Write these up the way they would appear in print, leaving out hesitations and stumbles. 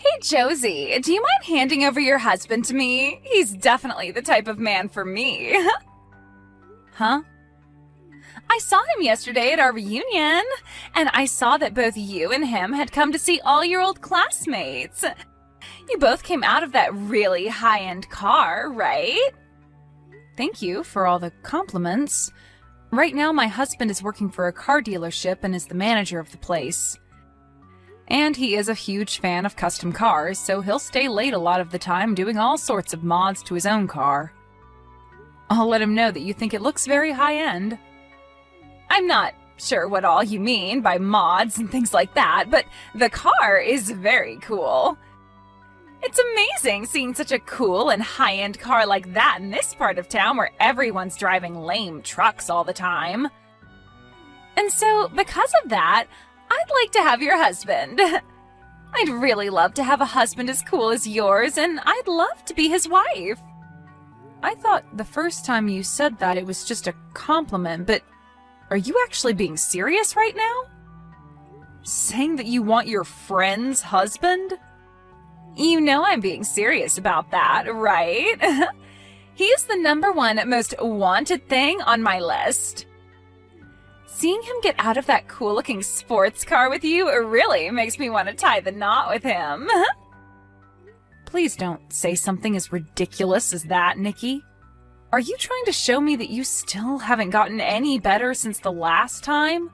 Hey, Josie, do you mind handing over your husband to me? He's definitely the type of man for me. Huh? I saw him yesterday at our reunion, and I saw that both you and him had come to see all your old classmates. You both came out of that really high-end car, right? Thank you for all the compliments. Right now, my husband is working for a car dealership and is the manager of the place. And he is a huge fan of custom cars, so he'll stay late a lot of the time doing all sorts of mods to his own car. I'll let him know that you think it looks very high-end. I'm not sure what all you mean by mods and things like that, but the car is very cool. It's amazing seeing such a cool and high-end car like that in this part of town where everyone's driving lame trucks all the time. And so, because of that, I'd like to have your husband. I'd really love to have a husband as cool as yours, and I'd love to be his wife. I thought the first time you said that it was just a compliment, but are you actually being serious right now? Saying that you want your friend's husband? You know I'm being serious about that, right? He is the #1 most wanted thing on my list. Seeing him get out of that cool-looking sports car with you really makes me want to tie the knot with him. Please don't say something as ridiculous as that, Nikki. Are you trying to show me that you still haven't gotten any better since the last time?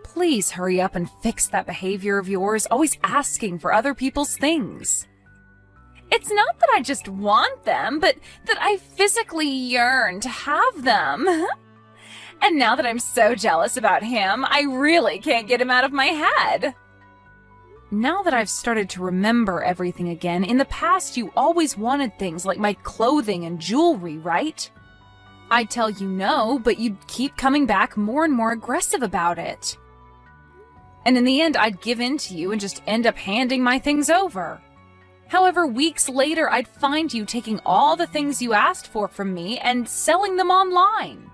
Please hurry up and fix that behavior of yours, always asking for other people's things. It's not that I just want them, but that I physically yearn to have them. And now that I'm so jealous about him, I really can't get him out of my head. Now that I've started to remember everything again, in the past you always wanted things like my clothing and jewelry, right? I'd tell you no, but you'd keep coming back more and more aggressive about it. And in the end, I'd give in to you and just end up handing my things over. However, weeks later, I'd find you taking all the things you asked for from me and selling them online.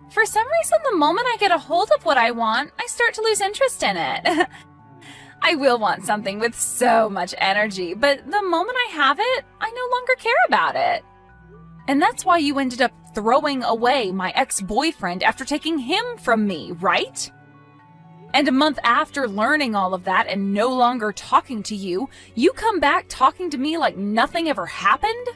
For some reason, the moment I get a hold of what I want, I start to lose interest in it. I will want something with so much energy, but the moment I have it, I no longer care about it. And that's why you ended up throwing away my ex-boyfriend after taking him from me, right? And a month after learning all of that and no longer talking to you, you come back talking to me like nothing ever happened?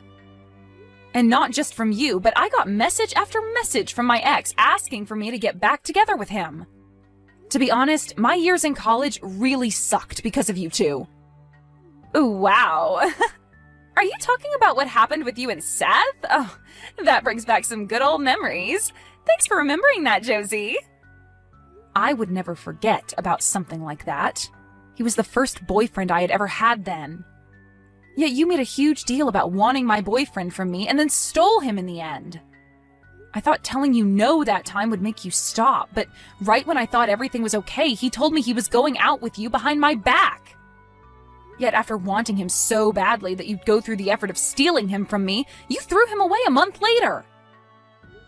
And not just from you, but I got message after message from my ex asking for me to get back together with him. To be honest, my years in college really sucked because of you two. Ooh, wow. Are you talking about what happened with you and Seth? Oh, that brings back some good old memories. Thanks for remembering that, Josie. I would never forget about something like that. He was the first boyfriend I had ever had then. Yet you made a huge deal about wanting my boyfriend from me and then stole him in the end. I thought telling you no that time would make you stop, but right when I thought everything was okay, he told me he was going out with you behind my back. Yet after wanting him so badly that you'd go through the effort of stealing him from me, you threw him away a month later.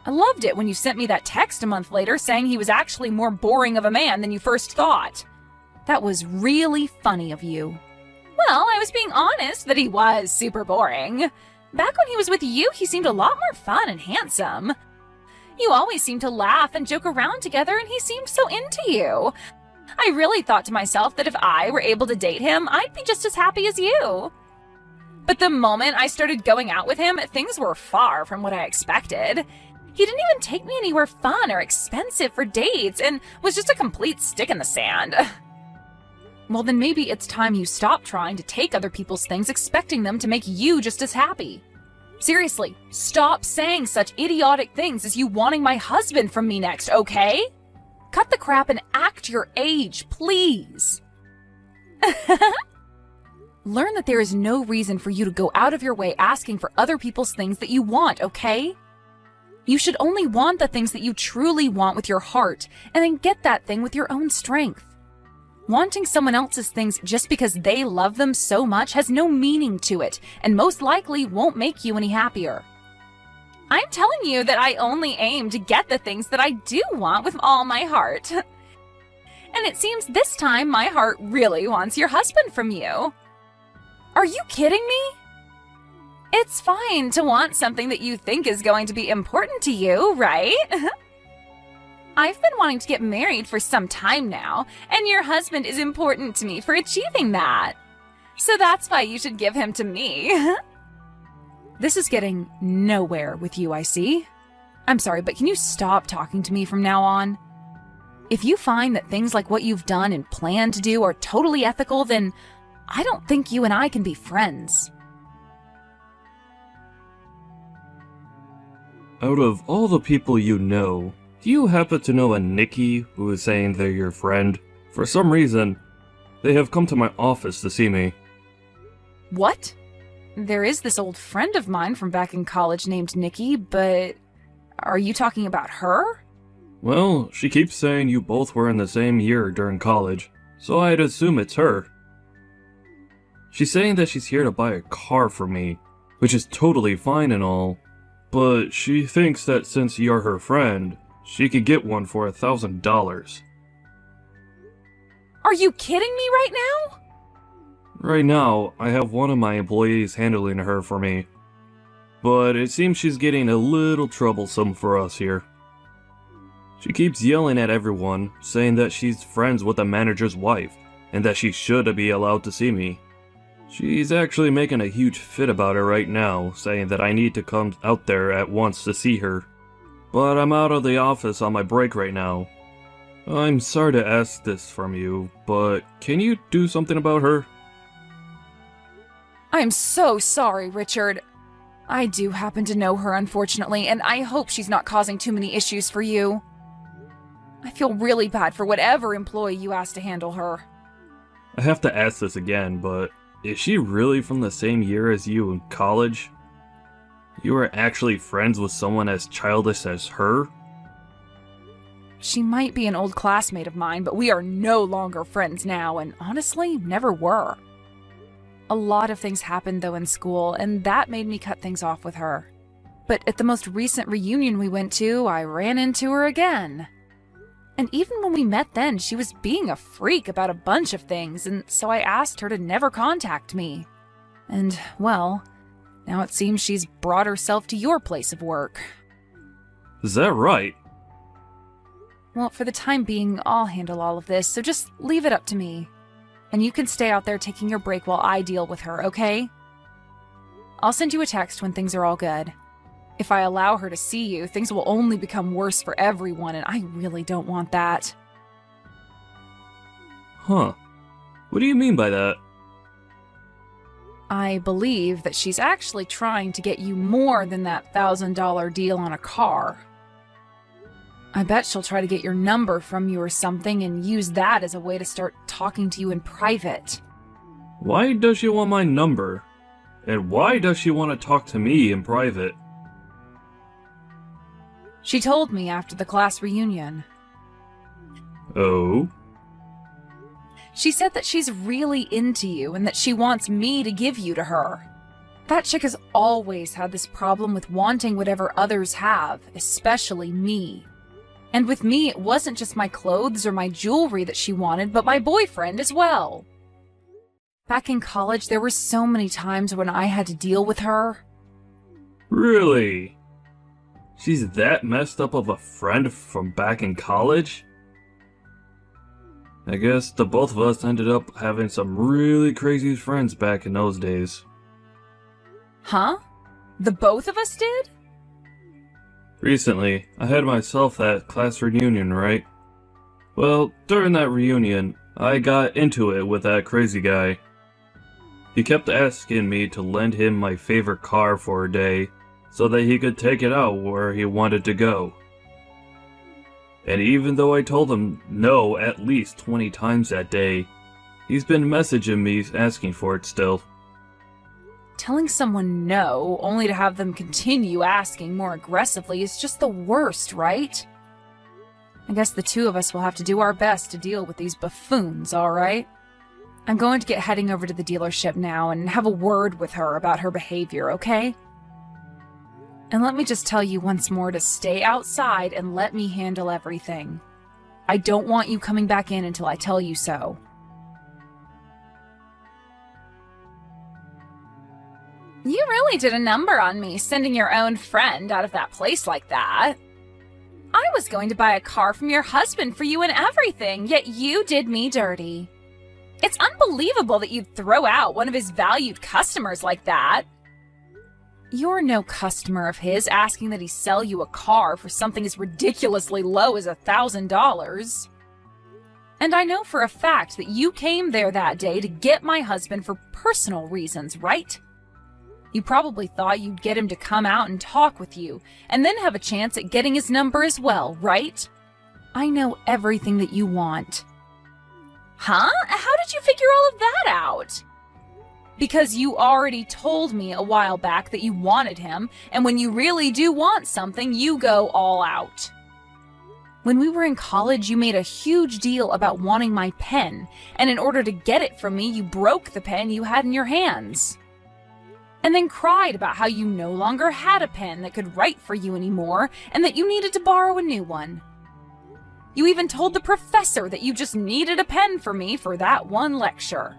I loved it when you sent me that text a month later saying he was actually more boring of a man than you first thought. That was really funny of you. Well, I was being honest that he was super boring. Back when he was with you, he seemed a lot more fun and handsome. You always seemed to laugh and joke around together, and he seemed so into you. I really thought to myself that if I were able to date him, I'd be just as happy as you. But the moment I started going out with him, things were far from what I expected. He didn't even take me anywhere fun or expensive for dates and was just a complete stick in the sand. Well, then maybe it's time you stop trying to take other people's things expecting them to make you just as happy. Seriously, stop saying such idiotic things as you wanting my husband from me next, okay? Cut the crap and act your age, please. Learn that there is no reason for you to go out of your way asking for other people's things that you want, okay? You should only want the things that you truly want with your heart, and then get that thing with your own strength. Wanting someone else's things just because they love them so much has no meaning to it, and most likely won't make you any happier. I'm telling you that I only aim to get the things that I do want with all my heart. And it seems this time my heart really wants your husband from you. Are you kidding me? It's fine to want something that you think is going to be important to you, right? I've been wanting to get married for some time now, and your husband is important to me for achieving that. So that's why you should give him to me. This is getting nowhere with you, I see. I'm sorry, but can you stop talking to me from now on? If you find that things like what you've done and plan to do are totally ethical, then I don't think you and I can be friends. Out of all the people you know, do you happen to know a Nikki who is saying they're your friend? For some reason, they have come to my office to see me. What? There is this old friend of mine from back in college named Nikki, but are you talking about her? Well, she keeps saying you both were in the same year during college, so I'd assume it's her. She's saying that she's here to buy a car for me, which is totally fine and all, but she thinks that since you're her friend, she could get one for $1,000. Are you kidding me right now? Right now, I have one of my employees handling her for me, but it seems she's getting a little troublesome for us here. She keeps yelling at everyone, saying that she's friends with the manager's wife, and that she should be allowed to see me. She's actually making a huge fit about it right now, saying that I need to come out there at once to see her. But I'm out of the office on my break right now. I'm sorry to ask this from you, but can you do something about her? I'm so sorry, Richard. I do happen to know her, unfortunately, and I hope she's not causing too many issues for you. I feel really bad for whatever employee you asked to handle her. I have to ask this again, but is she really from the same year as you in college? You were actually friends with someone as childish as her? She might be an old classmate of mine, but we are no longer friends now, and honestly, never were. A lot of things happened, though, in school, and that made me cut things off with her. But at the most recent reunion we went to, I ran into her again. And even when we met then, she was being a freak about a bunch of things, and so I asked her to never contact me. And, well, now it seems she's brought herself to your place of work. Is that right? Well, for the time being, I'll handle all of this, so just leave it up to me. And you can stay out there taking your break while I deal with her, okay? I'll send you a text when things are all good. If I allow her to see you, things will only become worse for everyone, and I really don't want that. Huh. What do you mean by that? I believe that she's actually trying to get you more than that $1,000 deal on a car. I bet she'll try to get your number from you or something and use that as a way to start talking to you in private. Why does she want my number? And why does she want to talk to me in private? She told me after the class reunion. Oh? She said that she's really into you and that she wants me to give you to her. That chick has always had this problem with wanting whatever others have, especially me. And with me, it wasn't just my clothes or my jewelry that she wanted, but my boyfriend as well. Back in college, there were so many times when I had to deal with her. Really? She's that messed up of a friend from back in college? I guess the both of us ended up having some really crazy friends back in those days. Huh? The both of us did? Recently, I had myself that class reunion, right? Well, during that reunion, I got into it with that crazy guy. He kept asking me to lend him my favorite car for a day, so that he could take it out where he wanted to go. And even though I told him no at least 20 times that day, he's been messaging me asking for it still. Telling someone no, only to have them continue asking more aggressively, is just the worst, right? I guess the two of us will have to do our best to deal with these buffoons, alright? I'm going to get heading over to the dealership now and have a word with her about her behavior, okay? And let me just tell you once more to stay outside and let me handle everything. I don't want you coming back in until I tell you so. You really did a number on me, sending your own friend out of that place like that. I was going to buy a car from your husband for you and everything, yet you did me dirty. It's unbelievable that you'd throw out one of his valued customers like that. You're no customer of his asking that he sell you a car for something as ridiculously low as $1,000. And I know for a fact that you came there that day to get my husband for personal reasons, right? You probably thought you'd get him to come out and talk with you, and then have a chance at getting his number as well, right? I know everything that you want. Huh? How did you figure all of that out? Because you already told me a while back that you wanted him, and when you really do want something, you go all out. When we were in college, you made a huge deal about wanting my pen, and in order to get it from me, you broke the pen you had in your hands. And then cried about how you no longer had a pen that could write for you anymore, and that you needed to borrow a new one. You even told the professor that you just needed a pen for me for that one lecture.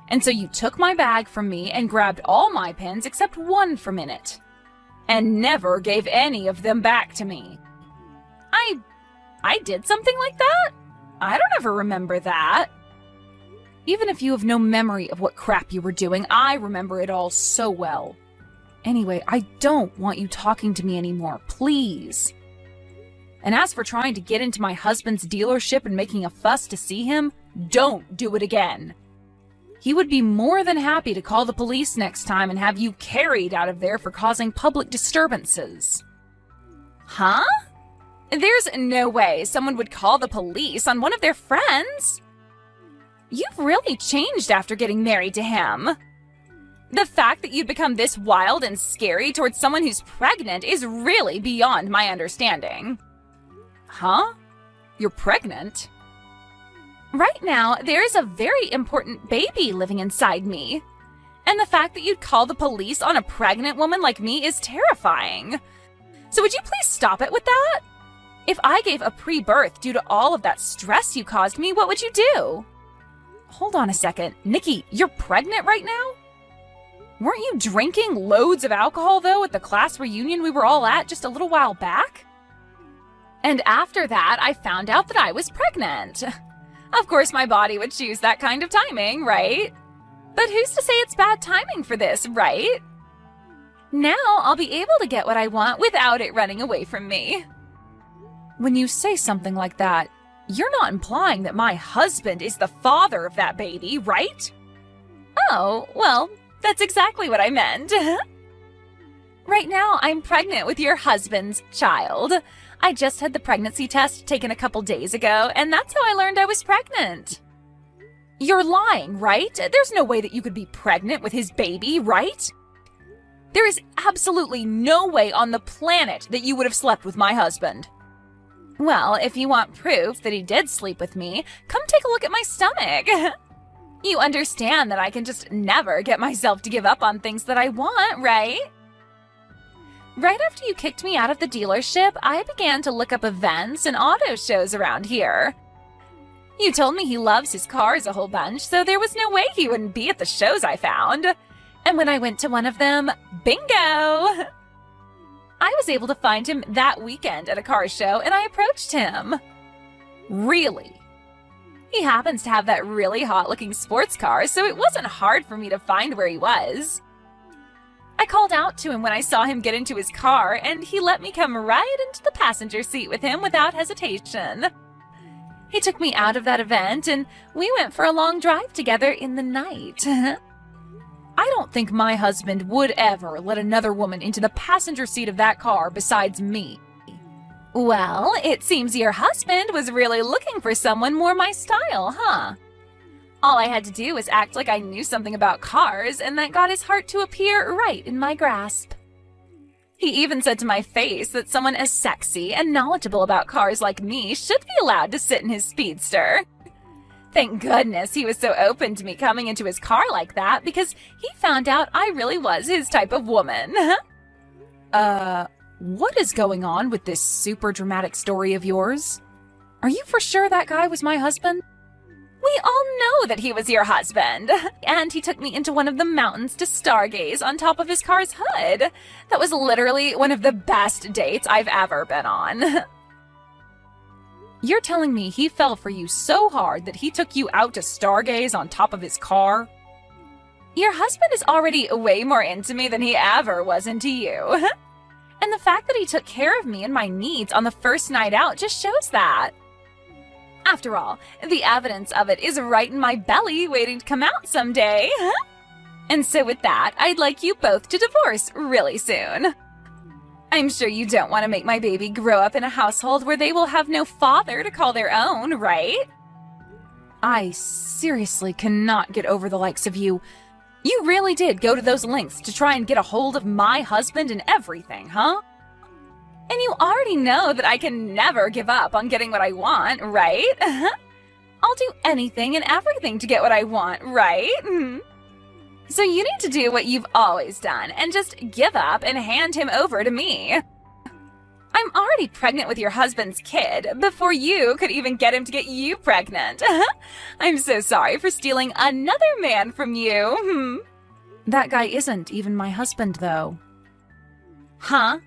And so you took my bag from me and grabbed all my pens except one from in it, and never gave any of them back to me. I did something like that? I don't ever remember that. Even if you have no memory of what crap you were doing, I remember it all so well. Anyway, I don't want you talking to me anymore, please. And as for trying to get into my husband's dealership and making a fuss to see him, don't do it again. He would be more than happy to call the police next time and have you carried out of there for causing public disturbances. Huh? There's no way someone would call the police on one of their friends. You've really changed after getting married to him. The fact that you'd become this wild and scary towards someone who's pregnant is really beyond my understanding. Huh? You're pregnant? Right now, there is a very important baby living inside me. And the fact that you'd call the police on a pregnant woman like me is terrifying. So would you please stop it with that? If I gave a pre-birth due to all of that stress you caused me, what would you do? Hold on a second. Nikki, you're pregnant right now? Weren't you drinking loads of alcohol, though, at the class reunion we were all at just a little while back? And after that, I found out that I was pregnant. Of course, my body would choose that kind of timing, right? But who's to say it's bad timing for this, right? Now I'll be able to get what I want without it running away from me. When you say something like that, you're not implying that my husband is the father of that baby, right? Oh, well, that's exactly what I meant. Right now, I'm pregnant with your husband's child. I just had the pregnancy test taken a couple days ago, and that's how I learned I was pregnant. You're lying, right? There's no way that you could be pregnant with his baby, right? There is absolutely no way on the planet that you would have slept with my husband. Well, if you want proof that he did sleep with me, come take a look at my stomach. You understand that I can just never get myself to give up on things that I want, right? Right after you kicked me out of the dealership, I began to look up events and auto shows around here. You told me he loves his cars a whole bunch, so there was no way he wouldn't be at the shows I found. And when I went to one of them, bingo! I was able to find him that weekend at a car show, and I approached him. Really? He happens to have that really hot-looking sports car, so it wasn't hard for me to find where he was. I called out to him when I saw him get into his car, and he let me come right into the passenger seat with him without hesitation. He took me out of that event, and we went for a long drive together in the night. I don't think my husband would ever let another woman into the passenger seat of that car besides me. Well, it seems your husband was really looking for someone more my style, huh? All I had to do was act like I knew something about cars, and that got his heart to appear right in my grasp. He even said to my face that someone as sexy and knowledgeable about cars like me should be allowed to sit in his speedster. Thank goodness he was so open to me coming into his car like that, because he found out I really was his type of woman. What is going on with this super dramatic story of yours? Are you for sure that guy was my husband? We all know that he was your husband. And he took me into one of the mountains to stargaze on top of his car's hood. That was literally one of the best dates I've ever been on. You're telling me he fell for you so hard that he took you out to stargaze on top of his car? Your husband is already way more into me than he ever was into you. And the fact that he took care of me and my needs on the first night out just shows that. After all, the evidence of it is right in my belly waiting to come out someday. And so with that, I'd like you both to divorce really soon. I'm sure you don't want to make my baby grow up in a household where they will have no father to call their own, right? I seriously cannot get over the likes of you. You really did go to those lengths to try and get a hold of my husband and everything, huh? And you already know that I can never give up on getting what I want, right? I'll do anything and everything to get what I want, right? So you need to do what you've always done and just give up and hand him over to me. I'm already pregnant with your husband's kid before you could even get him to get you pregnant. I'm so sorry for stealing another man from you. That guy isn't even my husband, though. Huh?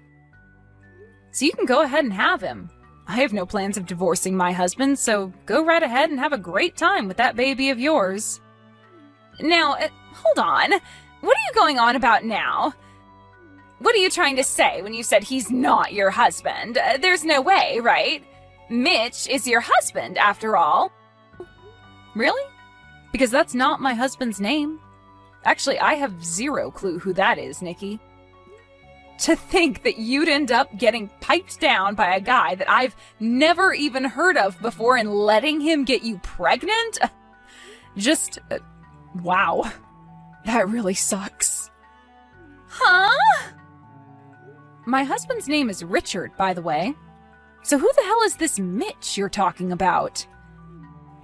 So you can go ahead and have him. I have no plans of divorcing my husband, so go right ahead and have a great time with that baby of yours. Now, hold on. What are you going on about now? What are you trying to say when you said he's not your husband? There's no way, right? Mitch is your husband, after all. Really? Because that's not my husband's name. Actually, I have zero clue who that is, Nikki. To think that you'd end up getting piped down by a guy that I've never even heard of before and letting him get you pregnant? Just, wow. That really sucks. Huh? My husband's name is Richard, by the way. So who the hell is this Mitch you're talking about?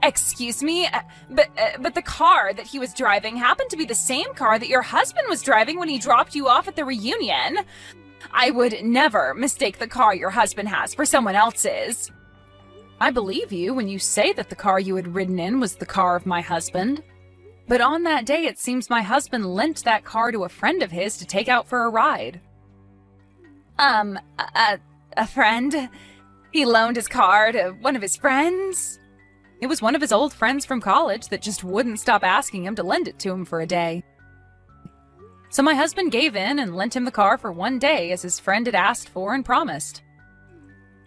Excuse me, but the car that he was driving happened to be the same car that your husband was driving when he dropped you off at the reunion. I would never mistake the car your husband has for someone else's. I believe you when you say that the car you had ridden in was the car of my husband. But on that day, it seems my husband lent that car to a friend of his to take out for a ride. A friend? He loaned his car to one of his friends? It was one of his old friends from college that just wouldn't stop asking him to lend it to him for a day. So my husband gave in and lent him the car for one day as his friend had asked for and promised.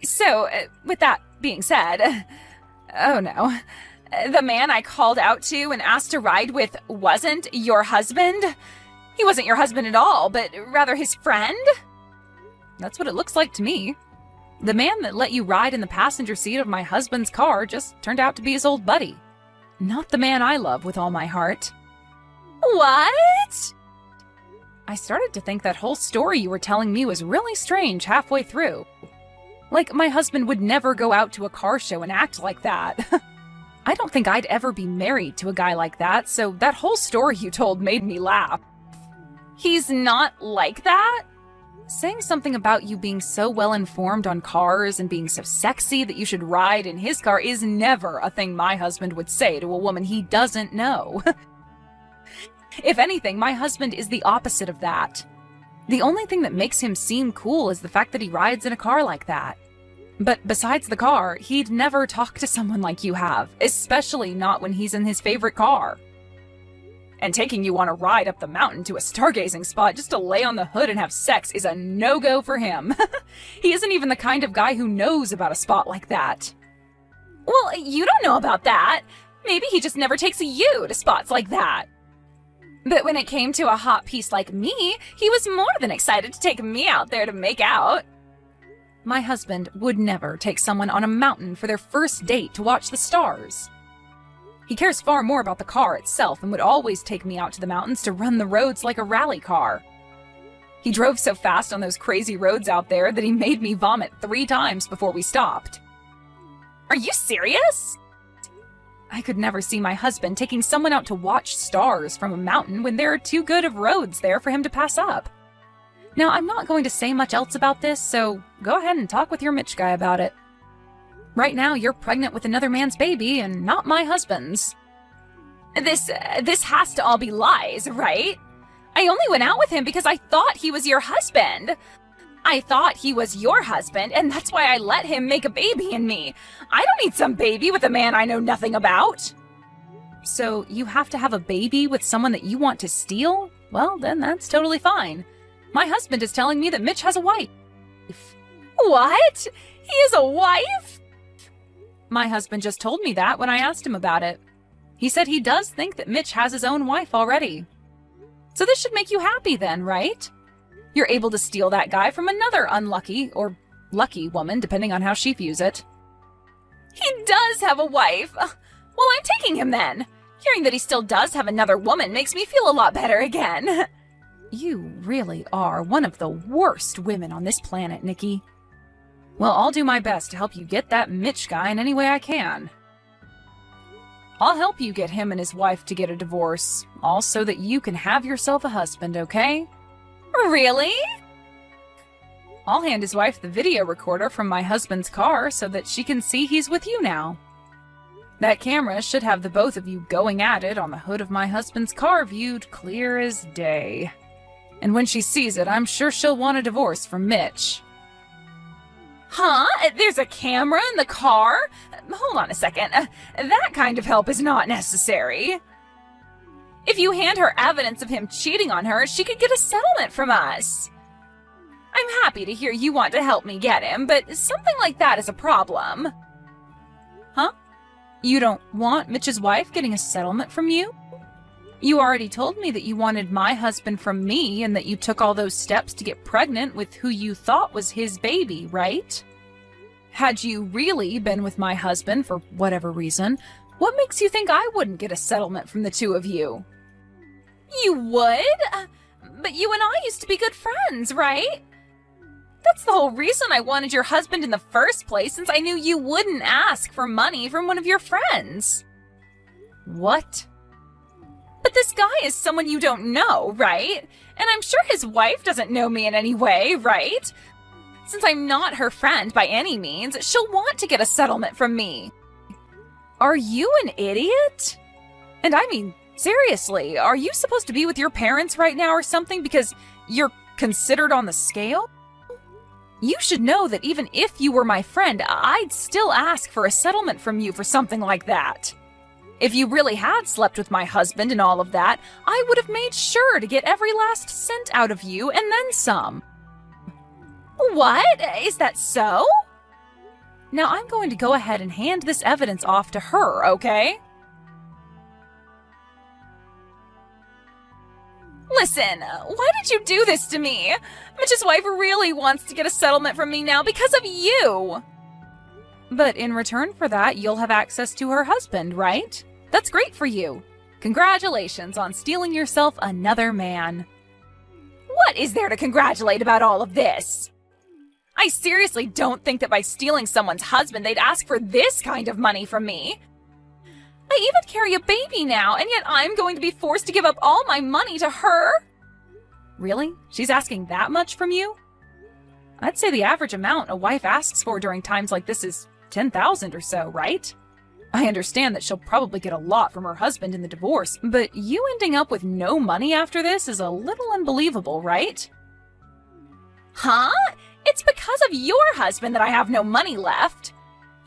So, with that being said, oh no, the man I called out to and asked to ride with wasn't your husband? He wasn't your husband at all, but rather his friend? That's what it looks like to me. The man that let you ride in the passenger seat of my husband's car just turned out to be his old buddy. Not the man I love with all my heart. What? I started to think that whole story you were telling me was really strange halfway through. Like my husband would never go out to a car show and act like that. I don't think I'd ever be married to a guy like that, so that whole story you told made me laugh. He's not like that? Saying something about you being so well informed on cars and being so sexy that you should ride in his car is never a thing my husband would say to a woman he doesn't know. If anything, my husband is the opposite of that. The only thing that makes him seem cool is the fact that he rides in a car like that. But besides the car, he'd never talk to someone like you have, especially not when he's in his favorite car. And taking you on a ride up the mountain to a stargazing spot just to lay on the hood and have sex is a no-go for him. He isn't even the kind of guy who knows about a spot like that. Well, you don't know about that. Maybe he just never takes you to spots like that. But when it came to a hot piece like me, he was more than excited to take me out there to make out. My husband would never take someone on a mountain for their first date to watch the stars. He cares far more about the car itself and would always take me out to the mountains to run the roads like a rally car. He drove so fast on those crazy roads out there that he made me vomit 3 times before we stopped. Are you serious? I could never see my husband taking someone out to watch stars from a mountain when there are too good of roads there for him to pass up. Now, I'm not going to say much else about this, so go ahead and talk with your Mitch guy about it. Right now, you're pregnant with another man's baby and not my husband's. This has to all be lies, right? I only went out with him because I thought he was your husband. I thought he was your husband, and that's why I let him make a baby in me. I don't need some baby with a man I know nothing about. So you have to have a baby with someone that you want to steal? Well, then that's totally fine. My husband is telling me that Mitch has a wife. What? He has a wife? My husband just told me that when I asked him about it. He said he does think that Mitch has his own wife already. So this should make you happy then, right? You're able to steal that guy from another unlucky or lucky woman, depending on how she views it. He does have a wife. Well, I'm taking him then. Hearing that he still does have another woman makes me feel a lot better again. You really are one of the worst women on this planet, Nikki. Well, I'll do my best to help you get that Mitch guy in any way I can. I'll help you get him and his wife to get a divorce, all so that you can have yourself a husband, okay? Really? I'll hand his wife the video recorder from my husband's car so that she can see he's with you now. That camera should have the both of you going at it on the hood of my husband's car viewed clear as day. And when she sees it, I'm sure she'll want a divorce from Mitch. Huh? There's a camera in the car? Hold on a second. That kind of help is not necessary. If you hand her evidence of him cheating on her, she could get a settlement from us. I'm happy to hear you want to help me get him, but something like that is a problem. Huh? You don't want Mitch's wife getting a settlement from you? You already told me that you wanted my husband from me and that you took all those steps to get pregnant with who you thought was his baby, right? Had you really been with my husband for whatever reason, what makes you think I wouldn't get a settlement from the two of you? You would? But you and I used to be good friends, right? That's the whole reason I wanted your husband in the first place, since I knew you wouldn't ask for money from one of your friends. What? But this guy is someone you don't know, right? And I'm sure his wife doesn't know me in any way, right? Since I'm not her friend by any means, she'll want to get a settlement from me. Are you an idiot? And I mean, seriously, are you supposed to be with your parents right now or something because you're considered on the scale? You should know that even if you were my friend, I'd still ask for a settlement from you for something like that. If you really had slept with my husband and all of that, I would have made sure to get every last cent out of you and then some. What? Is that so? Now I'm going to go ahead and hand this evidence off to her, okay? Listen, why did you do this to me? Mitch's wife really wants to get a settlement from me now because of you. But in return for that, you'll have access to her husband, right? That's great for you. Congratulations on stealing yourself another man. What is there to congratulate about all of this? I seriously don't think that by stealing someone's husband, they'd ask for this kind of money from me. I even carry a baby now, and yet I'm going to be forced to give up all my money to her? Really? She's asking that much from you? I'd say the average amount a wife asks for during times like this is $10,000 or so, right? I understand that she'll probably get a lot from her husband in the divorce, but you ending up with no money after this is a little unbelievable, right? Huh? It's because of your husband that I have no money left.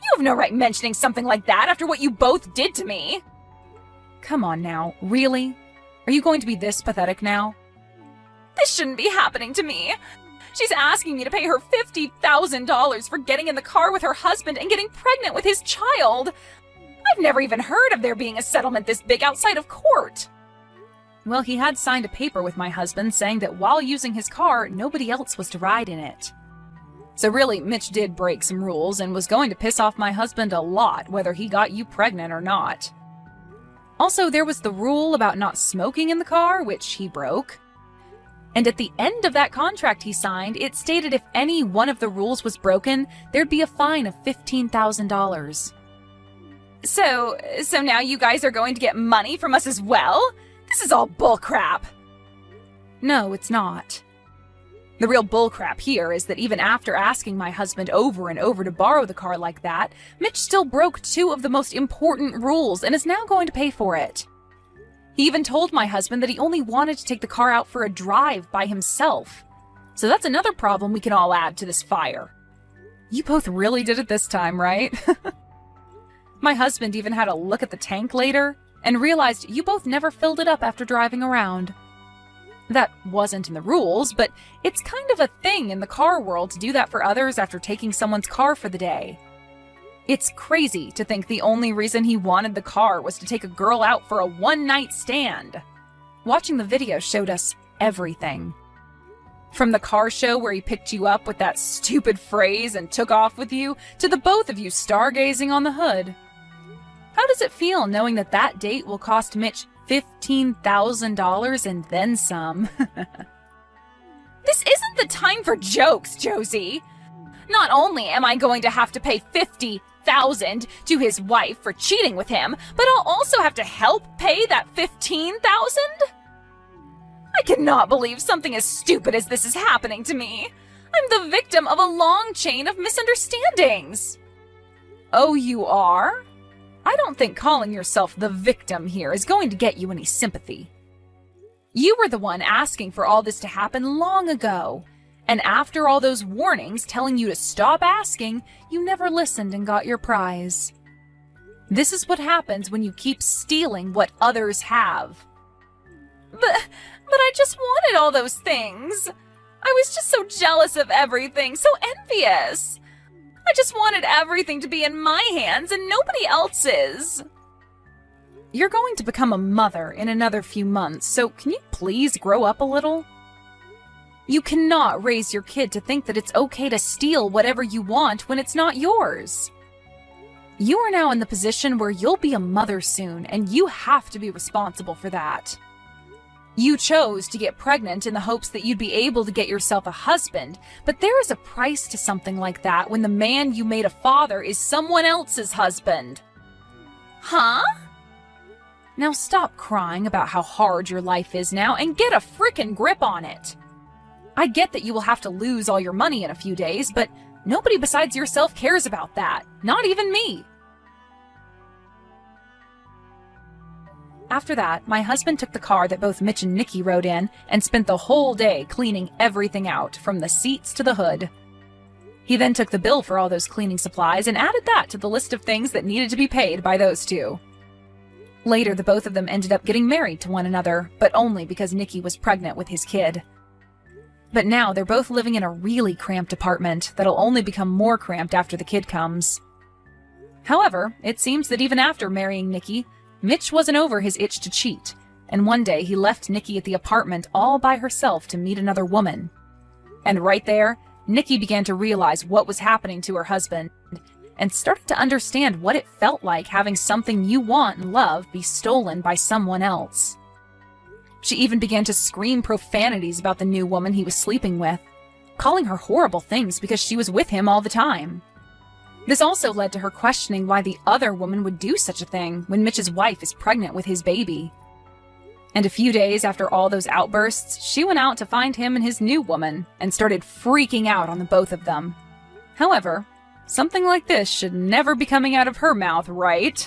You have no right mentioning something like that after what you both did to me. Come on now, really? Are you going to be this pathetic now? This shouldn't be happening to me. She's asking me to pay her $50,000 for getting in the car with her husband and getting pregnant with his child. I've never even heard of there being a settlement this big outside of court. Well, he had signed a paper with my husband saying that while using his car, nobody else was to ride in it. So really, Mitch did break some rules and was going to piss off my husband a lot, whether he got you pregnant or not. Also, there was the rule about not smoking in the car, which he broke. And at the end of that contract he signed, it stated if any one of the rules was broken, there'd be a fine of $15,000. So now you guys are going to get money from us as well? This is all bullcrap. No, it's not. The real bullcrap here is that even after asking my husband over and over to borrow the car like that, Mitch still broke two of the most important rules and is now going to pay for it. He even told my husband that he only wanted to take the car out for a drive by himself. So that's another problem we can all add to this fire. You both really did it this time, right? My husband even had a look at the tank later and realized you both never filled it up after driving around. That wasn't in the rules, but it's kind of a thing in the car world to do that for others after taking someone's car for the day. It's crazy to think the only reason he wanted the car was to take a girl out for a one-night stand. Watching the video showed us everything. From the car show where he picked you up with that stupid phrase and took off with you, to the both of you stargazing on the hood. How does it feel knowing that that date will cost Mitch $15,000 and then some? This isn't the time for jokes, Josie. Not only am I going to have to pay $50,000 to his wife for cheating with him, but I'll also have to help pay that $15,000? I cannot believe something as stupid as this is happening to me. I'm the victim of a long chain of misunderstandings. Oh, you are? I don't think calling yourself the victim here is going to get you any sympathy. You were the one asking for all this to happen long ago, and after all those warnings telling you to stop asking, you never listened and got your prize. This is what happens when you keep stealing what others have. But I just wanted all those things. I was just so jealous of everything, so envious. I just wanted everything to be in my hands and nobody else's. You're going to become a mother in another few months, so can you please grow up a little? You cannot raise your kid to think that it's okay to steal whatever you want when it's not yours. You are now in the position where you'll be a mother soon, and you have to be responsible for that. You chose to get pregnant in the hopes that you'd be able to get yourself a husband, but there is a price to something like that when the man you made a father is someone else's husband. Huh? Now stop crying about how hard your life is now and get a frickin' grip on it. I get that you will have to lose all your money in a few days, but nobody besides yourself cares about that, not even me. After that, my husband took the car that both Mitch and Nikki rode in and spent the whole day cleaning everything out, from the seats to the hood. He then took the bill for all those cleaning supplies and added that to the list of things that needed to be paid by those two. Later, the both of them ended up getting married to one another, but only because Nikki was pregnant with his kid. But now they're both living in a really cramped apartment that'll only become more cramped after the kid comes. However, it seems that even after marrying Nikki, Mitch wasn't over his itch to cheat, and one day he left Nikki at the apartment all by herself to meet another woman. And right there, Nikki began to realize what was happening to her husband, and started to understand what it felt like having something you want and love be stolen by someone else. She even began to scream profanities about the new woman he was sleeping with, calling her horrible things because she was with him all the time. This also led to her questioning why the other woman would do such a thing when Mitch's wife is pregnant with his baby. And a few days after all those outbursts, she went out to find him and his new woman and started freaking out on the both of them. However, something like this should never be coming out of her mouth, right?